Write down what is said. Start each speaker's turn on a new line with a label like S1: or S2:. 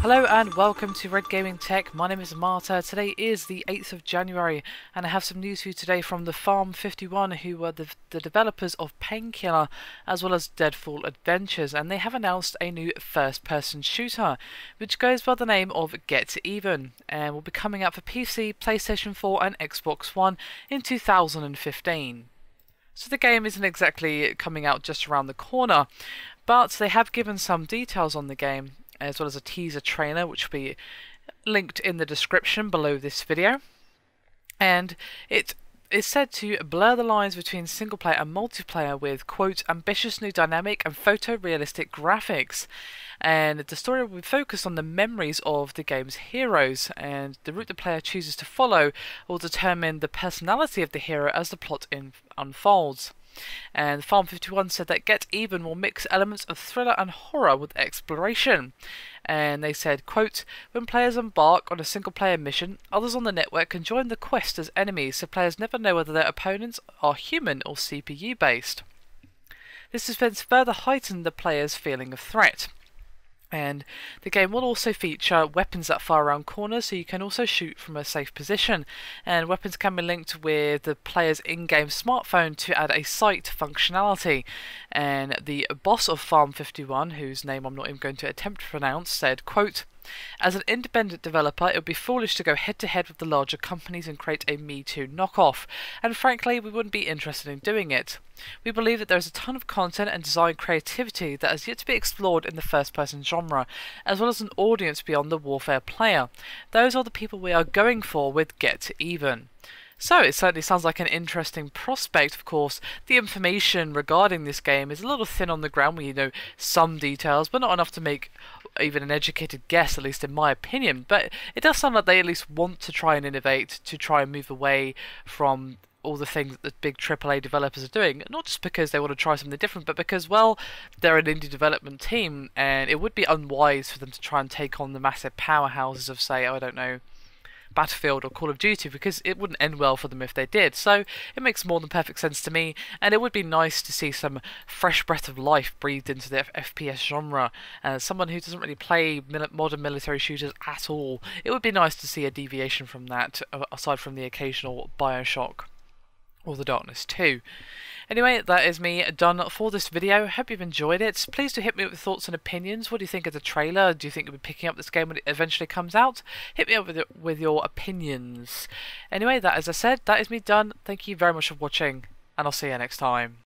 S1: Hello and welcome to Red Gaming Tech. My name is Marta. Today is the 8th of January and I have some news for you today from the Farm 51, who are the developers of Painkiller as well as Deadfall Adventures, and they have announced a new first-person shooter which goes by the name of Get Even and will be coming out for PC, PlayStation 4 and Xbox One in 2015. So the game isn't exactly coming out just around the corner, but they have given some details on the game, as well as a teaser trailer which will be linked in the description below this video. And it is said to blur the lines between single player and multiplayer with, quote, ambitious new dynamic and photorealistic graphics. And the story will be focused on the memories of the game's heroes, and the route the player chooses to follow will determine the personality of the hero as the plot unfolds. And Farm 51 said that Get Even will mix elements of thriller and horror with exploration. And they said, quote, when players embark on a single player mission, others on the network can join the quest as enemies, so players never know whether their opponents are human or CPU based. This has further heightened the player's feeling of threat. And the game will also feature weapons that fire around corners, so you can also shoot from a safe position. And weapons can be linked with the player's in-game smartphone to add a sight functionality. And the boss of Farm 51, whose name I'm not even going to attempt to pronounce, said, quote, as an independent developer, it would be foolish to go head-to-head with the larger companies and create a Me Too knockoff, and frankly, we wouldn't be interested in doing it. We believe that there is a ton of content and design creativity that has yet to be explored in the first-person genre, as well as an audience beyond the warfare player. Those are the people we are going for with Get Even. So it certainly sounds like an interesting prospect. Of course, the information regarding this game is a little thin on the ground. We know some details, but not enough to make even an educated guess, at least in my opinion. But it does sound like they at least want to try and innovate, to try and move away from all the things that the big AAA developers are doing, not just because they want to try something different, but because, well, they're an indie development team, and it would be unwise for them to try and take on the massive powerhouses of, say, I don't know, Battlefield or Call of Duty, because it wouldn't end well for them if they did. So it makes more than perfect sense to me, and it would be nice to see some fresh breath of life breathed into the FPS genre. As someone who doesn't really play modern military shooters at all, it would be nice to see a deviation from that, aside from the occasional Bioshock or The Darkness 2. Anyway, that is me done for this video. Hope you've enjoyed it. Please do hit me with thoughts and opinions. What do you think of the trailer? Do you think you'll be picking up this game when it eventually comes out? Hit me up with your opinions. Anyway, that, as I said, that is me done. Thank you very much for watching, and I'll see you next time.